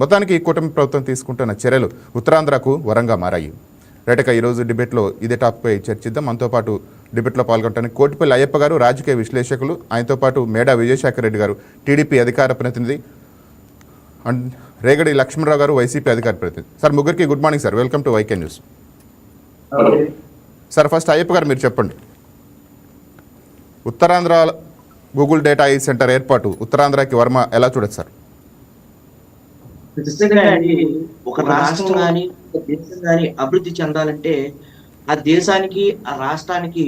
మొత్తానికి ఈ కూటమి ప్రభుత్వం తీసుకుంటున్న చర్యలు ఉత్తరాంధ్రకు వరంగా మారాయి. రైట్గా ఈరోజు డిబేట్లో ఇదే టాపిక్పై చర్చిద్దాం. మనతో పాటు డిబేట్లో పాల్గొనడానికి కోటిపల్లి అయ్యప్ప గారు, రాజకీయ విశ్లేషకులు, ఆయనతో పాటు మేడా విజయశేఖర్ రెడ్డి గారు, టీడీపీ అధికార ప్రతినిధి, అండ్ రేగడి లక్ష్మణరావు గారు, వైసీపీ అధికార ప్రతినిధి. సార్ ముగ్గురికి good morning sir, welcome to YK news. Sir first Ayyappa గారు మీరు చెప్పండి, ఉత్తరాంధ్ర గూగుల్ డేటా ఐ సెంటర్ ఏర్పాటు ఉత్తరాంధ్రకి వర్మ ఎలా చూడదు సార్? ఒక రాష్ట్రం కానీ ఒక దేశం కానీ అభివృద్ధి చెందాలంటే ఆ దేశానికి ఆ రాష్ట్రానికి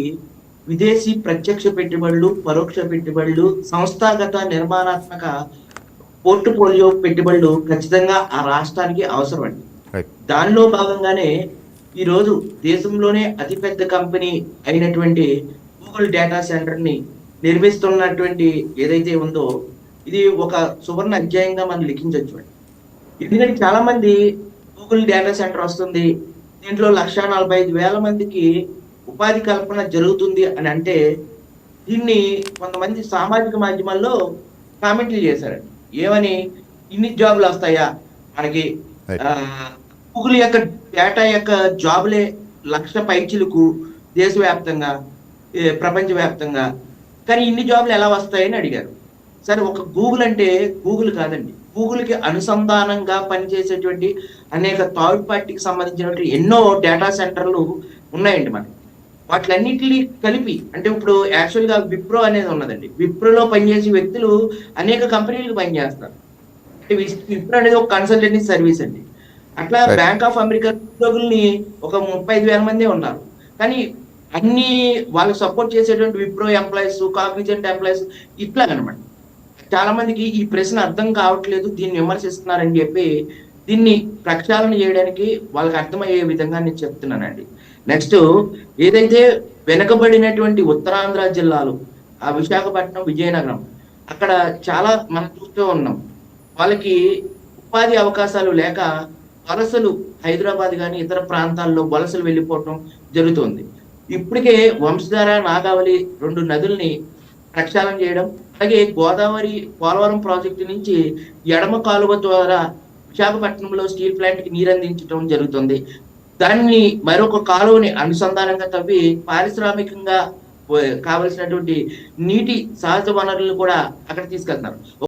విదేశీ ప్రత్యక్ష పెట్టుబడులు, పరోక్ష పెట్టుబడులు, సంస్థాగత నిర్మాణాత్మక పోర్ట్ఫోలియో పెట్టుబడులు ఖచ్చితంగా ఆ రాష్ట్రానికి అవసరం అండి. దానిలో భాగంగానే ఈరోజు దేశంలోనే అతిపెద్ద కంపెనీ అయినటువంటి గూగుల్ డేటా సెంటర్ ని నిర్మిస్తున్నటువంటి ఏదైతే ఉందో ఇది ఒక సువర్ణ అధ్యాయంగా మనం లిఖించవచ్చు అండి. ఎందుకంటే చాలా మంది గూగుల్ డేటా సెంటర్ వస్తుంది, దీంట్లో 1,45,000 మందికి ఉపాధి కల్పన జరుగుతుంది అని అంటే దీన్ని కొంతమంది సామాజిక మాధ్యమాల్లో కామెంట్లు చేశారండి. ఏమని, ఇన్ని జాబులు వస్తాయా మనకి, గూగుల్ యొక్క డేటా యొక్క జాబులే 1,00,000 పైచిలకు దేశవ్యాప్తంగా, ప్రపంచవ్యాప్తంగా, కానీ ఇన్ని జాబులు ఎలా వస్తాయని అడిగారు. సరే, ఒక గూగుల్ అంటే గూగుల్ కాదండి, గూగుల్కి అనుసంధానంగా పనిచేసేటువంటి అనేక థర్డ్ పార్టీకి సంబంధించినటువంటి ఎన్నో డేటా సెంటర్లు ఉన్నాయండి మనకి. వాటిలన్నింటినీ కలిపి, అంటే ఇప్పుడు యాక్చువల్గా విప్రో అనేది ఉన్నదండి, విప్రోలో పనిచేసే వ్యక్తులు అనేక కంపెనీలకు పనిచేస్తారు. అంటే విప్రో అనేది ఒక కన్సల్టెన్సీ సర్వీస్ అండి. అట్లా బ్యాంక్ ఆఫ్ అమెరికా ఉద్యోగుల్ని ఒక 35,000 మంది ఉన్నారు, కానీ అన్ని వాళ్ళు సపోర్ట్ చేసేటువంటి విప్రో ఎంప్లాయీస్, కాగ్నిజెంట్ ఎంప్లాయీస్ ఇట్లా అనమాట. చాలా మందికి ఈ ప్రశ్న అర్థం కావట్లేదు, దీన్ని విమర్శిస్తున్నారని చెప్పి దీన్ని ప్రక్షాళన చేయడానికి వాళ్ళకి అర్థమయ్యే విధంగా నేను చెప్తున్నానండి. నెక్స్ట్, ఏదైతే వెనుకబడినటువంటి ఉత్తరాంధ్ర జిల్లాలు, ఆ విశాఖపట్నం, విజయనగరం, అక్కడ చాలా మనం చూస్తూ ఉన్నాం, వాళ్ళకి ఉపాధి అవకాశాలు లేక వలసలు హైదరాబాద్ కానీ ఇతర ప్రాంతాల్లో వలసలు వెళ్ళిపోవటం జరుగుతుంది. ఇప్పటికే వంశధార, నాగావళి 2 నదుల్ని ప్రక్షాళన చేయడం, అలాగే గోదావరి పోలవరం ప్రాజెక్టు నుంచి ఎడమ కాలువ ద్వారా విశాఖపట్నంలో స్టీల్ ప్లాంట్ కి నీరు అందించడం జరుగుతుంది. దాన్ని మరొక కాలువని అనుసంధానంగా తవ్వి పారిశ్రామికంగా కావలసినటువంటి నీటి సహజ వనరులను కూడా అక్కడ తీసుకెళ్తున్నారు.